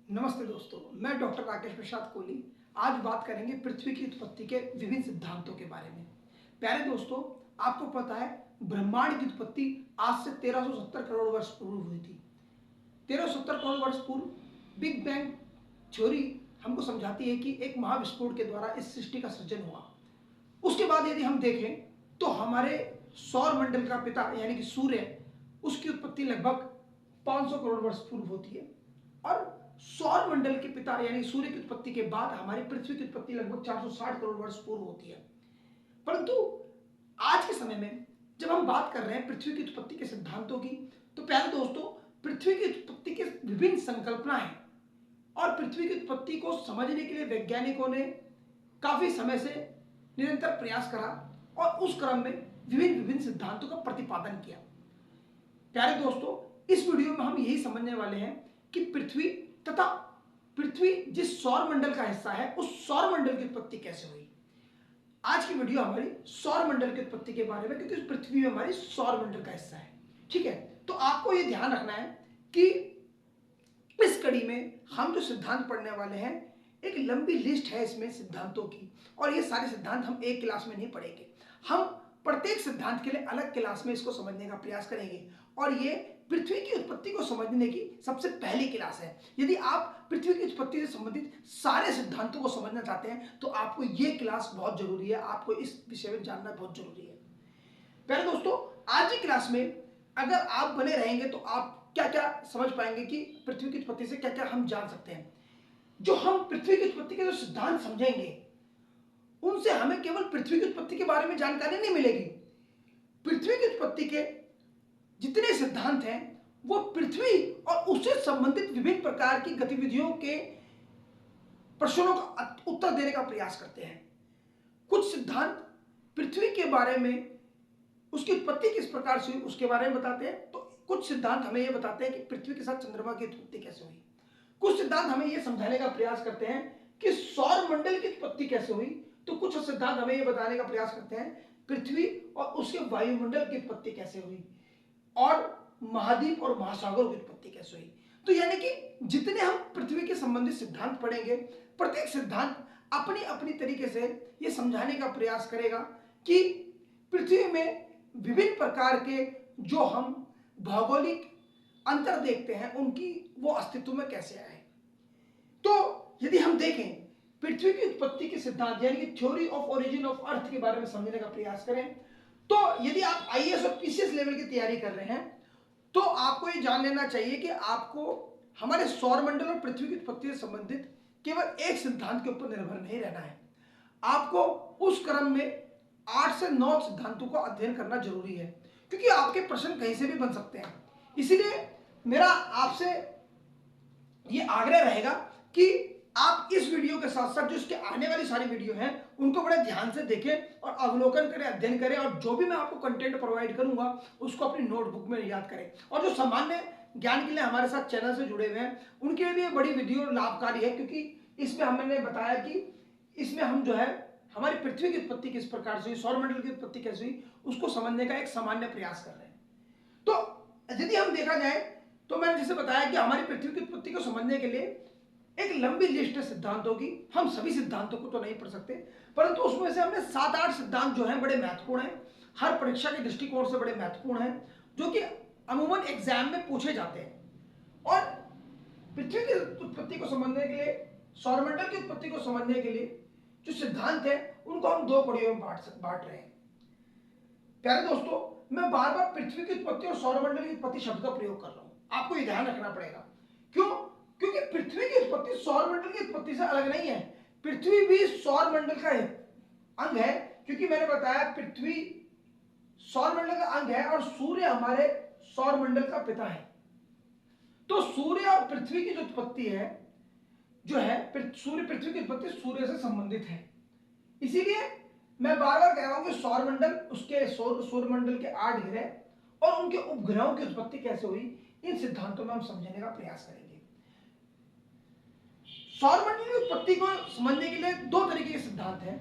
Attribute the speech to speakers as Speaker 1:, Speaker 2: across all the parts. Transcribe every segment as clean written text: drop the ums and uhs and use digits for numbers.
Speaker 1: नमस्ते दोस्तों, मैं डॉक्टर राकेश प्रसाद कोहली। आज बात करेंगे पृथ्वी की उत्पत्ति के विभिन्न सिद्धांतों के बारे में। प्यारे दोस्तों, आपको पता है ब्रह्मांड की उत्पत्ति आज से 1370 करोड़ वर्ष पूर्व हुई थी। 1370 करोड़ वर्ष पूर्व बिग बैंग थ्योरी हमको समझाती है कि एक महाविस्फोट के द्वारा इस सृष्टि का सृजन हुआ। उसके बाद यदि हम देखें तो हमारे सौर मंडल का पिता यानी कि सूर्य, उसकी उत्पत्ति लगभग 500 करोड़ वर्ष पूर्व होती है। और सौर मंडल के पिता यानी सूर्य की उत्पत्ति के बाद हमारी पृथ्वी की उत्पत्ति लगभग 460 करोड़ वर्ष पूर्व होती है। परंतु आज के समय में जब हम बात कर रहे हैं पृथ्वी की उत्पत्ति के सिद्धांतों की, तो प्यारे दोस्तों, पृथ्वी की उत्पत्ति के विभिन्न संकल्पना है और पृथ्वी की उत्पत्ति को समझने के लिए वैज्ञानिकों ने काफी समय से निरंतर प्रयास करा और उस क्रम में विभिन्न विभिन्न सिद्धांतों का प्रतिपादन किया। प्यारे दोस्तों, इस वीडियो में हम यही समझने वाले हैं कि पृथ्वी तथा पृथ्वी जिस सौर मंडल का हिस्सा है उस सौर मंडल की उत्पत्ति कैसे हुई। आज की वीडियो हमारी सौर मंडल की उत्पत्ति के बारे में, क्योंकि पृथ्वी में हमारी सौर मंडल का हिस्सा है। ठीक है, तो आपको यह ध्यान रखना है कि इस कड़ी में हम जो सिद्धांत पढ़ने वाले हैं, एक लंबी लिस्ट है इसमें सिद्धांतों की, और ये सारे सिद्धांत हम एक क्लास में नहीं पढ़ेंगे। हम प्रत्येक सिद्धांत के लिए अलग क्लास में इसको समझने का प्रयास करेंगे, और ये पृथ्वी की उत्पत्ति को समझने की सबसे पहली क्लास है। यदि आप पृथ्वी की उत्पत्ति से संबंधित सारे सिद्धांतों को समझना चाहते हैं तो आपको ये क्लास बहुत जरूरी है, आपको इस विषय में जानना बहुत जरूरी है। प्यारे दोस्तों, आज की क्लास में अगर आप बने रहेंगे तो आप क्या क्या समझ पाएंगे कि पृथ्वी की उत्पत्ति से क्या क्या हम जान सकते हैं। जो हम पृथ्वी की उत्पत्ति के जो सिद्धांत समझेंगे उनसे हमें केवल पृथ्वी की उत्पत्ति के बारे में जानकारी नहीं मिलेगी। पृथ्वी की उत्पत्ति के जितने सिद्धांत हैं वो पृथ्वी और उससे संबंधित विभिन्न प्रकार की गतिविधियों के प्रश्नों का उत्तर देने का प्रयास करते हैं। कुछ सिद्धांत पृथ्वी के बारे में, उसकी उत्पत्ति किस प्रकार से हुई उसके बारे में बताते हैं, तो कुछ सिद्धांत हमें यह बताते हैं कि पृथ्वी के साथ चंद्रमा की उत्पत्ति कैसे हुई। कुछ सिद्धांत हमें यह समझाने का प्रयास करते हैं कि सौर मंडल की उत्पत्ति कैसे हुई, तो कुछ सिद्धांत हमें यह बताने का प्रयास करते हैं पृथ्वी और उसके वायुमंडल की उत्पत्ति कैसे हुई, और महाद्वीप और महासागरों की उत्पत्ति कैसे हुई। तो यानी कि जितने हम पृथ्वी के संबंधित सिद्धांत पढ़ेंगे, प्रत्येक सिद्धांत अपनी अपनी तरीके से यह समझाने का प्रयास करेगा कि पृथ्वी में विभिन्न प्रकार के जो हम भौगोलिक अंतर देखते हैं उनकी वो अस्तित्व में कैसे आए। तो यदि हम देखें पृथ्वी की उत्पत्ति के सिद्धांत यानी कि theory of origin of earth के बारे में समझने का प्रयास करें, तो यदि आप आईएएस और पीसीएस लेवल की तैयारी कर रहे हैं तो आपको ये जान लेना चाहिए कि आपको हमारे सौरमंडल और पृथ्वी की उत्पत्ति से संबंधित केवल एक सिद्धांत के ऊपर निर्भर नहीं रहना है। आपको उस क्रम में 8 से 9 सिद्धांतों का अध्ययन करना जरूरी है, क्योंकि आपके प्रश्न कहीं से भी बन सकते हैं। इसलिए मेरा आपसे यह आग्रह रहेगा कि आप इस वीडियो के साथ साथ जो इसके आने वाली सारी वीडियो हैं उनको बड़े ध्यान से देखें और अवलोकन करें, अध्ययन करें, और जो भी मैं आपको कंटेंट प्रोवाइड करूंगा उसको अपनी नोटबुक में याद करें। और जो सामान्य ज्ञान के लिए हमारे साथ चैनल से जुड़े हुए हैं उनके लिए बड़ी वीडियो लाभकारी है, क्योंकि इसमें हमने बताया कि इसमें हम जो है हमारी पृथ्वी की उत्पत्ति किस प्रकार से हुई, सौरमंडल की उत्पत्ति कैसे हुई, उसको समझने का एक सामान्य प्रयास कर रहे हैं। तो यदि हम देखा जाए तो मैंने जैसे बताया कि हमारी पृथ्वी की उत्पत्ति को समझने के लिए एक लंबी लिस्ट है सिद्धांतों की। हम सभी सिद्धांतों को तो नहीं पढ़ सकते, परंतु उसमें से हमने 7-8 सिद्धांत जो हैं बड़े महत्वपूर्ण हैं, हर परीक्षा के दृष्टिकोण से बड़े महत्वपूर्ण हैं, जो कि अमूमन एग्जाम में पूछे जाते हैं। और पृथ्वी की उत्पत्ति को समझने के लिए, सौरमंडल की उत्पत्ति को समझने के लिए जो सिद्धांत है उनको हम 2 कड़ियों में बांट रहे हैं। प्यारे दोस्तों, मैं बार बार पृथ्वी की उत्पत्ति और सौरमंडल की उत्पत्ति शब्द का प्रयोग कर रहा हूं, आपको यह ध्यान रखना पड़ेगा। क्यों? क्योंकि पृथ्वी की उत्पत्ति सौरमंडल की उत्पत्ति से अलग नहीं है। पृथ्वी भी सौरमंडल का अंग है, क्योंकि मैंने बताया पृथ्वी सौरमंडल का अंग है और सूर्य हमारे सौरमंडल का पिता है। तो सूर्य और पृथ्वी की जो उत्पत्ति है जो है, सूर्य पृथ्वी की उत्पत्ति सूर्य से संबंधित है। इसीलिए मैं बार बार कह रहा हूं कि सौरमंडल, उसके सौरमंडल के 8 ग्रह और उनके उपग्रहों की उत्पत्ति कैसे हुई, इन सिद्धांतों में हम समझने का प्रयास करेंगे। सौरमंडल की उत्पत्ति को समझने के लिए 2 तरीके के सिद्धांत हैं,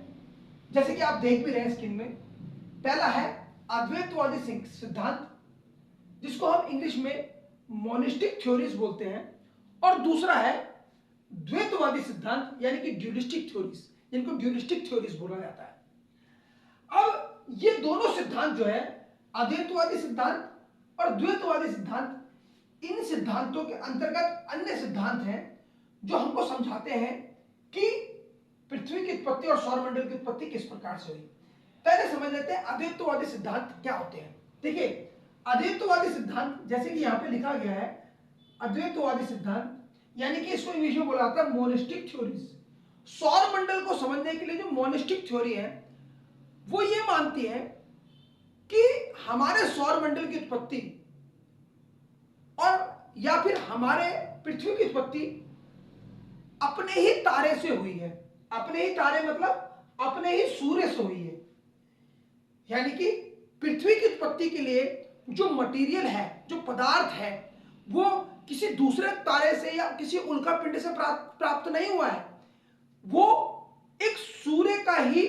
Speaker 1: जैसे कि आप देख भी रहे हैं स्क्रीन में। पहला है अद्वैतवादी सिद्धांत, जिसको हम इंग्लिश में मोनिस्टिक थ्योरीज बोलते हैं, और दूसरा है द्वैतवादी सिद्धांत यानी कि ड्यूलिस्टिक थ्योरीज, जिनको ड्यूलिस्टिक थ्योरीज बोला जाता है। अब ये दोनों सिद्धांत जो है, अद्वैतवादी सिद्धांत और द्वैतवादी सिद्धांत, इन सिद्धांतों के अंतर्गत अन्य सिद्धांत हैं जो हमको समझाते हैं कि पृथ्वी की उत्पत्ति और सौरमंडल की उत्पत्ति किस प्रकार से हुई। पहले समझ लेते हैं अद्वैतवादी सिद्धांत क्या होते हैं। देखिए, अद्वैतवादी सिद्धांत जैसे कि यहाँ पे लिखा गया है, अद्वैतवादी सिद्धांत यानी कि इसको इंग्लिश में बोला जाता है मोनिस्टिक थ्योरीज। सौरमंडल को समझने के लिए जो मोनिस्टिक थ्योरी है वो ये मानती है कि हमारे सौरमंडल की उत्पत्ति और या फिर हमारे पृथ्वी की उत्पत्ति अपने ही तारे से हुई है। अपने ही तारे मतलब अपने ही सूर्य से हुई है। यानी कि पृथ्वी की उत्पत्ति के लिए जो मटेरियल है, जो पदार्थ है, वो किसी दूसरे तारे से या किसी उल्कापिंड से प्राप्त नहीं हुआ है। वो एक सूर्य का ही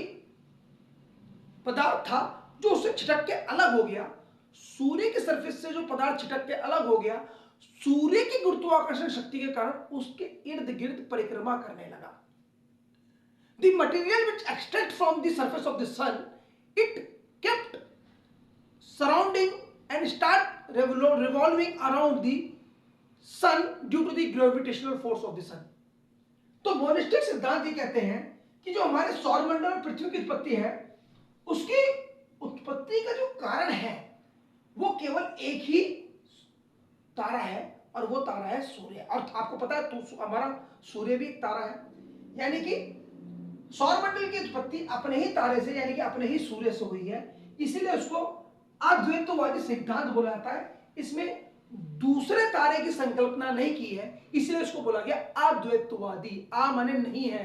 Speaker 1: पदार्थ था जो उससे छिटक के अलग हो गया। सूर्य की सरफेस से जो पदार्थ छिटक के अलग हो गया, सूर्य की गुरुत्वाकर्षण शक्ति के कारण उसके इर्द गिर्द परिक्रमा करने लगा। The material which extracted from the surface of the sun, it kept surrounding and start revolving around the sun due to the gravitational force of the sun. तो मोनिस्टिक सिद्धांत ये कहते हैं कि जो हमारे सौरमंडल और पृथ्वी की उत्पत्ति है, उसकी उत्पत्ति का जो कारण है वो केवल एक ही तारा है और वो तारा है सूर्य। और आपको पता है तो हमारा सूर्य भी एक तारा है। यानी कि सौरमंडल की उत्पत्ति अपने ही तारे से यानी कि अपने ही सूर्य से हुई है, इसीलिए उसको अद्वैतवादी सिद्धांत बोला जाता है। इसमें दूसरे तारे की संकल्पना नहीं की है, इसलिए इसको बोला गया अद्वैतवादी। आ माने नहीं है,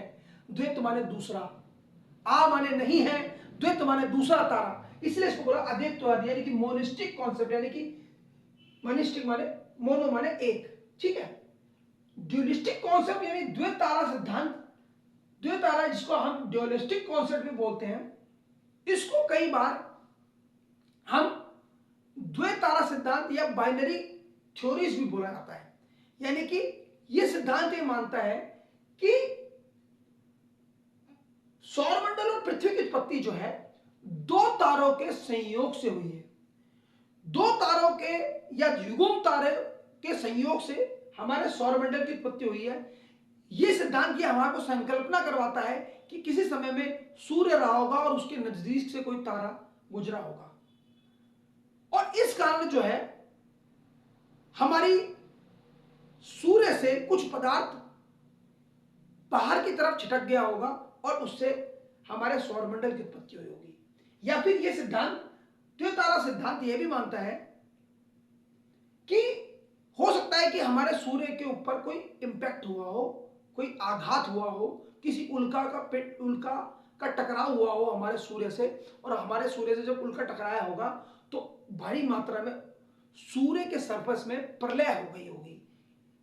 Speaker 1: द्वैत माने दूसरा। आ माने नहीं है, द्वैत माने दूसरा तारा, इसलिए इसको बोला अद्वैतवादी यानी कि मोनिस्टिक कॉन्सेप्ट। यानी कि मोनिस्टिक माने मोनो माने एक, ठीक है। ड्यूलिस्टिक कॉन्सेप्ट यानी द्वैत तारा सिद्धांत, द्वैत तारा जिसको हम ड्यूलिस्टिक कॉन्सेप्ट भी बोलते हैं, इसको कई बार हम द्वैत तारा सिद्धांत या बाइनरी थ्योरीज भी बोला जाता है। यानी कि यह सिद्धांत ये मानता है कि सौरमंडल और पृथ्वी की उत्पत्ति जो है दो तारों के संयोग से हुई है। दो तारों के या युग्म तारे के संयोग से हमारे सौरमंडल की उत्पत्ति हुई है। यह सिद्धांत ये हमारे को संकल्पना करवाता है कि किसी समय में सूर्य रहा होगा और उसके नजदीक से कोई तारा गुजरा होगा, और इस कारण जो है हमारी सूर्य से कुछ पदार्थ बाहर की तरफ छिटक गया होगा और उससे हमारे सौरमंडल की उत्पत्ति हुई होगी। या फिर यह सिद्धांत, द्वैत तारा सिद्धांत यह भी मानता है कि हो सकता है कि हमारे सूर्य के ऊपर कोई इंपैक्ट हुआ हो, कोई आघात हुआ हो, किसी उल्का का टकराव हुआ हो हमारे सूर्य से, और हमारे सूर्य से जब उल्का टकराया होगा तो भारी मात्रा में सूर्य के सरफेस में प्रलय हो गई होगी।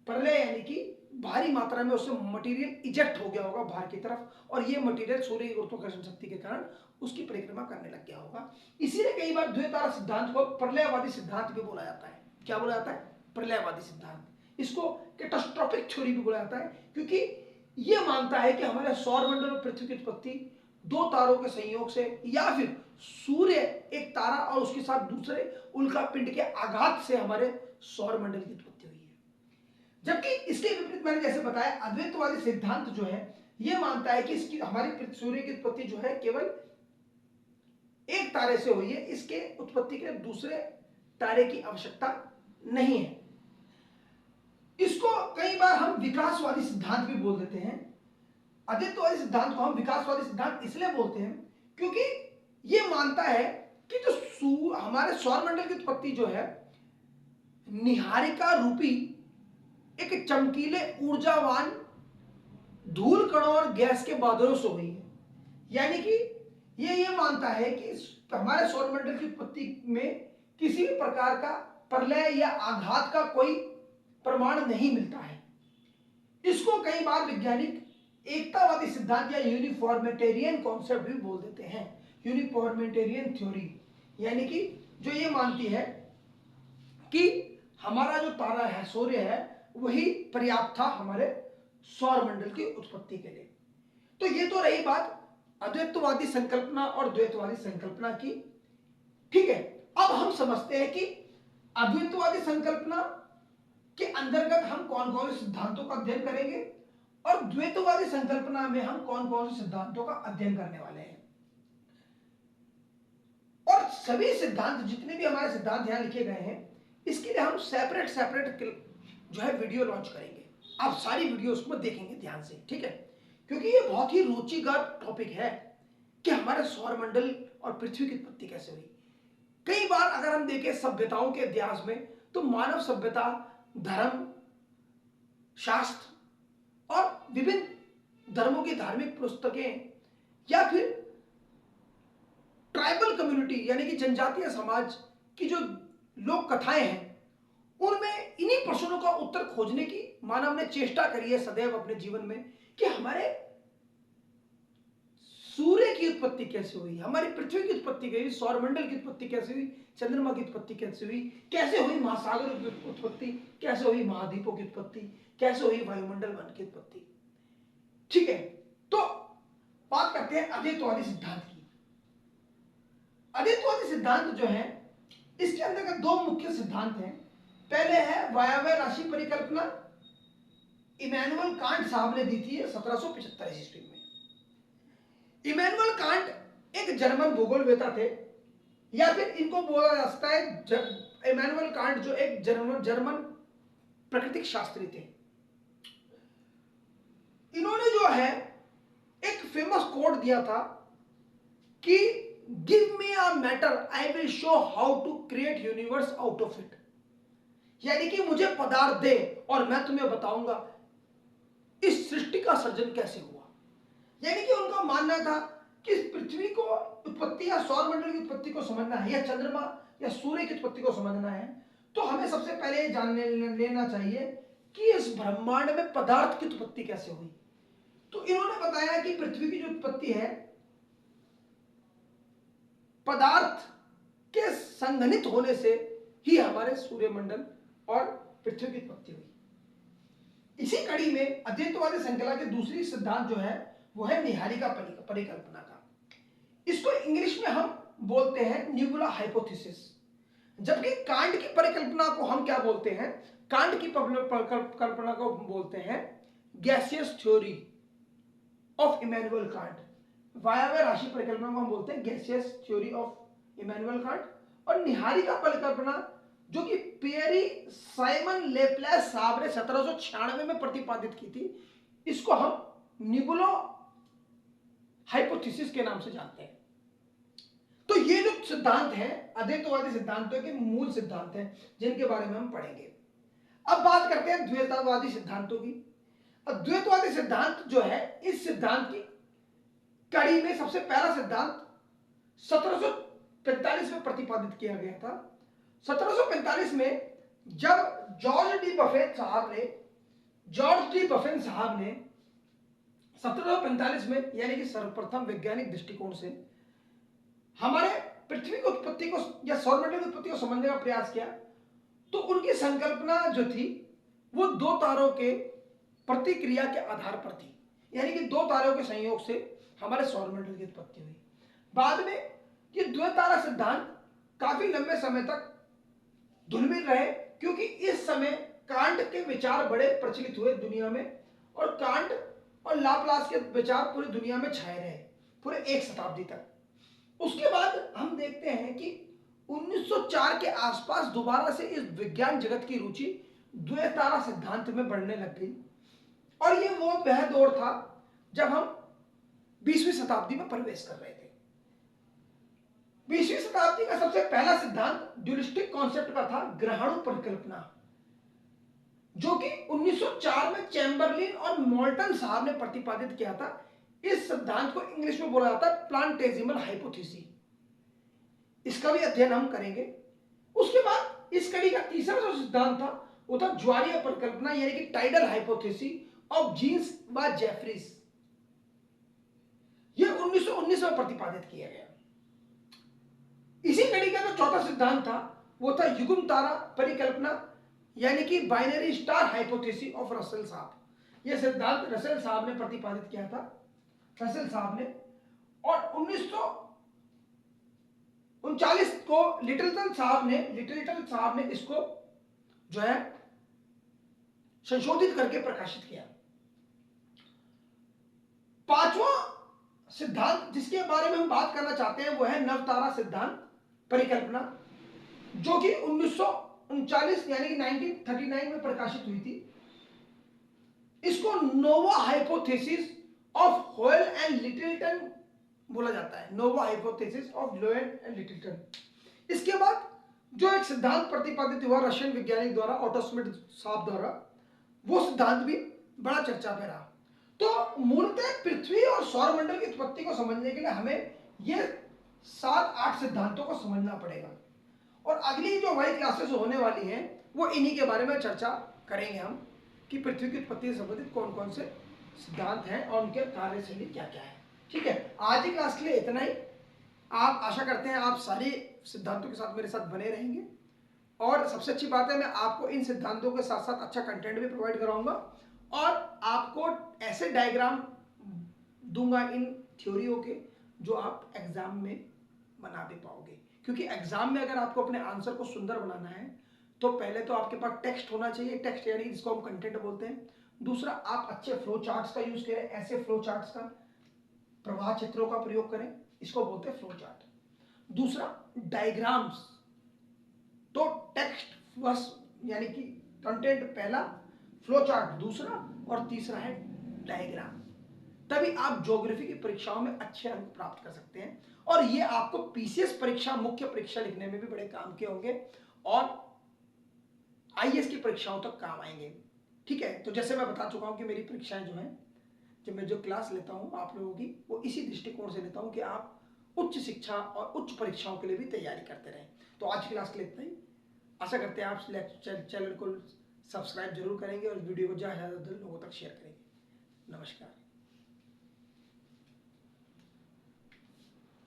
Speaker 1: प्रलय यानी कि भारी मात्रा में उससे मटेरियल इजेक्ट हो गया होगा बाहर की तरफ, और ये मटेरियल सूर्य की गुरुत्वाकर्षण शक्ति के कारण उसकी परिक्रमा करने लग गया होगा। इसीलिए कई बार द्वैत तारा सिद्धांत को प्रलयवादी सिद्धांत भी बोला जाता है। क्या बोला जाता है? प्रलयवादी सिद्धांत। इसको कैटास्ट्रोफिक थ्योरी भी बोला जाता है, क्योंकि यह मानता है कि हमारे सौरमंडल और पृथ्वी की उत्पत्ति दो तारों के संयोग से या फिर सूर्य एक तारा और उसके साथ दूसरे उल्कापिंड के आघात से हमारे सौरमंडल की उत्पत्ति हुई है। जबकि इसके विपरीत मैंने जैसे बताया, अद्वैतवादी सिद्धांत जो है यह मानता है कि इसकी हमारी सूर्य की उत्पत्ति जो है केवल एक तारे से हुई है, इसके उत्पत्ति के लिए दूसरे तारे की आवश्यकता नहीं है। इसको कई बार हम विकासवादी सिद्धांत भी बोल देते हैं। अद्वैतवादी सिद्धांत को हम विकासवादी सिद्धांत इसलिए बोलते हैं क्योंकि यह मानता है कि जो हमारे सौरमंडल की उत्पत्ति जो है निहारिका रूपी एक चमकीले ऊर्जावान धूल कणों और गैस के बादलों से हुई है। यानी कि ये मानता है कि हमारे सौरमंडल की उत्पत्ति में किसी भी प्रकार का प्रलय या आघात का कोई प्रमाण नहीं मिलता है। इसको कई बार वैज्ञानिक एकतावादी सिद्धांत या यूनिफॉर्मिटेरियन कॉन्सेप्ट भी बोल देते हैं। यूनिफॉर्मिटेरियन थ्योरी यानी कि जो ये मानती है कि हमारा जो तारा है, सूर्य है, वही पर्याप्त था हमारे सौर मंडल की उत्पत्ति के लिए। तो ये तो रही बात अद्वैतवादी संकल्पना और द्वैतवादी संकल्पना की। ठीक है, अब हम समझते हैं कि अद्वैतवादी संकल्पना के अंतर्गत हम कौन कौन से सिद्धांतों का अध्ययन करेंगे और द्वैतवादी संकल्पना में हम कौन कौन से सिद्धांतों का अध्ययन करने वाले हैं। और सभी सिद्धांत, जितने भी हमारे सिद्धांत यहां लिखे गए हैं, इसके लिए हम सेपरेट सेपरेट जो है वीडियो लॉन्च करेंगे। आप सारी वीडियोस को देखेंगे ध्यान से, ठीक है, क्योंकि ये बहुत ही रुचिकर टॉपिक है कि हमारे सौरमंडल और पृथ्वी की उत्पत्ति कैसे हुई। कई बार अगर हम देखें सभ्यताओं के इतिहास में, तो मानव सभ्यता धर्म शास्त्र और विभिन्न धर्मों की धार्मिक पुस्तकें या फिर ट्राइबल कम्युनिटी यानी कि जनजातीय समाज की जो लोक कथाएं हैं, उनमें इन्हीं प्रश्नों का उत्तर खोजने की मानव ने चेष्टा करी है सदैव अपने जीवन में कि हमारे सूर्य की उत्पत्ति कैसे हुई, हमारी पृथ्वी की उत्पत्ति कैसे हुई, सौरमंडल की उत्पत्ति कैसे हुई, चंद्रमा की उत्पत्ति कैसे हुई, कैसे हुई महासागर की उत्पत्ति, कैसे हुई महाद्वीपों की उत्पत्ति, कैसे हुई वायुमंडल वन की उत्पत्ति। ठीक है, तो बात करते हैं अद्वैतवादी सिद्धांत की। अद्वैतवादी सिद्धांत जो है, इसके अंतर्गत दो मुख्य सिद्धांत हैं। पहले है वायव्य राशि परिकल्पना, इमैनुअल कांट साहब ने दी थी 1775 ईस्वी में। इमैनुअल कांट एक जर्मन भूगोलवेता थे, या फिर इनको बोला जा सकता है इमैनुअल कांट जो एक जर्मन प्राकृतिक शास्त्री थे। इन्होंने जो है एक फेमस कोट दिया था कि give me a matter I will show how to create universe out of it, यानी कि मुझे पदार्थ दे और मैं तुम्हें बताऊंगा इस सृष्टि का सर्जन कैसे हुआ। यानी कि उनका मानना था कि इस पृथ्वी को उत्पत्ति या सौरमंडल की उत्पत्ति को समझना है या चंद्रमा या सूर्य की उत्पत्ति को समझना है, तो हमें सबसे पहले जान लेना चाहिए कि इस ब्रह्मांड में पदार्थ की उत्पत्ति कैसे हुई। तो इन्होंने बताया कि पृथ्वी की जो उत्पत्ति है पदार्थ के संघनित होने से ही हमारे सूर्यमंडल और पृथ्वी की उत्पत्ति हुई। इसी कड़ी में अद्वैतवादी श्रृंखला के दूसरी सिद्धांत जो है वो है निहारिका परिकल्पना का। इसको इंग्लिश में हम बोलते हैं न्यूबुला हाइपोथेसिस, जबकि कांट की परिकल्पना को हम क्या बोलते हैं, कांट की परिकल्पना को हम बोलते हैं gaseous theory of Immanuel Kant. वायव्य राशि परिकल्पना को हम बोलते हैं gaseous theory of Immanuel Kant. और निहारिका परिकल्पना जो कि पियरी साइमन लेप्लेस साहब ने 1796 में प्रतिपादित की थी, इसको हम निबुलो हाइपोथेसिस के नाम से जानते हैं। तो ये जो सिद्धांत है अद्वैतवादी सिद्धांतों के मूल सिद्धांत हैं जिनके बारे में हम पढ़ेंगे। अब बात करते हैं द्वैतवादी सिद्धांतों की। द्वैतवादी सिद्धांत जो है, इस सिद्धांत की कड़ी में सबसे पहला सिद्धांत 1745 में प्रतिपादित किया गया था। 1745 में जब जॉर्ज डी बफेन साहब ने 1745 में यानी कि सर्वप्रथम वैज्ञानिक दृष्टिकोण से हमारे पृथ्वी की उत्पत्ति को या सौरमंडल की उत्पत्ति को समझने का प्रयास किया, तो उनकी संकल्पना जो थी वो दो तारों के प्रतिक्रिया के आधार पर थी, यानी कि दो तारों के संयोग से हमारे सौरमंडल की उत्पत्ति हुई। बाद में ये द्वैतारा सिद्धांत काफी लंबे समय तक धुलमिल रहे, क्योंकि इस समय कांट के विचार बड़े प्रचलित हुए दुनिया में, और कांट और लाप्लास के विचार पूरी दुनिया में छाए रहे पूरे एक शताब्दी तक। उसके बाद हम देखते हैं कि 1904 के आसपास दोबारा से इस विज्ञान जगत की रुचि द्वैतारा सिद्धांत में बढ़ने लग गई, और ये वो वह दौर था जब हम 20वीं शताब्दी में प्रवेश कर रहे थे। 20वीं शताब्दी का सबसे पहला सिद्धांत ड्यूलिस्टिक कॉन्सेप्ट का था, ग्रहाणु परिकल्पना, जो कि 1904 में चैम्बरलिन और मोल्टन साहब ने प्रतिपादित किया था। इस सिद्धांत को इंग्लिश में बोला जाता है प्लांटेजिमल हाइपोथेसिस। इसका भी अध्ययन हम करेंगे। उसके बाद इस कड़ी का तीसरा जो सिद्धांत था वो था ज्वारीय परिकल्पना, यानी कि टाइडल हाइपोथेसिस ऑफ जीन्स व जेफरीज। यह 1919 में प्रतिपादित किया गया। इसी कड़ी का जो चौथा सिद्धांत था वो था युग्म तारा परिकल्पना, यानी कि binary star hypothesis of Russell साहब। यह सिद्धांत रसेल साहब ने प्रतिपादित किया था, रसेल साहब ने। और 1939 को लिटिलटन साहब ने इसको जो है संशोधित करके प्रकाशित किया। पांचवा सिद्धांत जिसके बारे में हम बात करना चाहते हैं वो है नवतारा सिद्धांत परिकल्पना, जो कि 1939 यानी कि 1939 में प्रकाशित हुई थी। इसको नोवा हाइपोथेसिस ऑफ होयल एंड लिटिलटन बोला जाता है, नोवा हाइपोथेसिस ऑफ होयल एंड लिटिलटन। इसके बाद जो एक सिद्धांत प्रतिपादित हुआ रशियन वैज्ञानिक द्वारा, ऑटो श्मिट साहब द्वारा, वो सिद्धांत भी बड़ा चर्चा पे रहा। तो मूलतः पृथ्वी और सौरमंडल की उत्पत्ति को समझने के लिए हमें ये 7-8 सिद्धांतों को समझना पड़ेगा। और अगली जो हमारी क्लासेस होने वाली हैं वो इन्हीं के बारे में चर्चा करेंगे हम, कि पृथ्वी की उत्पत्ति से संबंधित कौन कौन से सिद्धांत हैं और उनके कार्यशैली क्या क्या है। ठीक है, आज की क्लास के लिए इतना ही। आप आशा करते हैं आप सारे सिद्धांतों के साथ मेरे साथ बने रहेंगे, और सबसे अच्छी बात है मैं आपको इन सिद्धांतों के साथ साथ अच्छा कंटेंट भी प्रोवाइड कराऊंगा, और आपको ऐसे डायग्राम दूंगा इन थ्योरियों के जो आप एग्जाम में बना भी पाओगे। क्योंकि एग्जाम में अगर आपको अपने आंसर को सुंदर बनाना है तो पहले तो आपके पास टेक्स्ट होना चाहिए, टेक्स्ट यानी जिसको हम कंटेंट बोलते हैं। दूसरा, आप अच्छे फ्लो चार्ट्स का यूज करें, ऐसे फ्लो चार्ट्स का, प्रवाह चित्रों का प्रयोग करें, इसको बोलते हैं फ्लो चार्ट। दूसरा, डायग्राम्स। तो टेक्स्ट फर्स्ट यानी कि कंटेंट पहला, फ्लो चार्ट दूसरा, और तीसरा है डायग्राम। तभी आप ज्योग्राफी की परीक्षाओं में अच्छे अंक प्राप्त कर सकते हैं, और ये आपको पीसीएस परीक्षा, मुख्य परीक्षा लिखने में भी बड़े काम के होंगे, और आईएएस की परीक्षाओं तक काम आएंगे। ठीक है, तो जैसे मैं बता चुका हूं कि मेरी परीक्षाएं जो हैं, जब मैं जो क्लास लेता हूं आप लोगों की, वो इसी दृष्टिकोण से लेता हूं कि आप उच्च शिक्षा और उच्च परीक्षाओं के लिए भी तैयारी करते रहें। तो आज की क्लास के लिए इतना ही। आशा करते हैं आप चैनल को सब्सक्राइब जरूर करेंगे और वीडियो को ज़्यादा से ज़्यादा लोगों तक शेयर करेंगे। नमस्कार।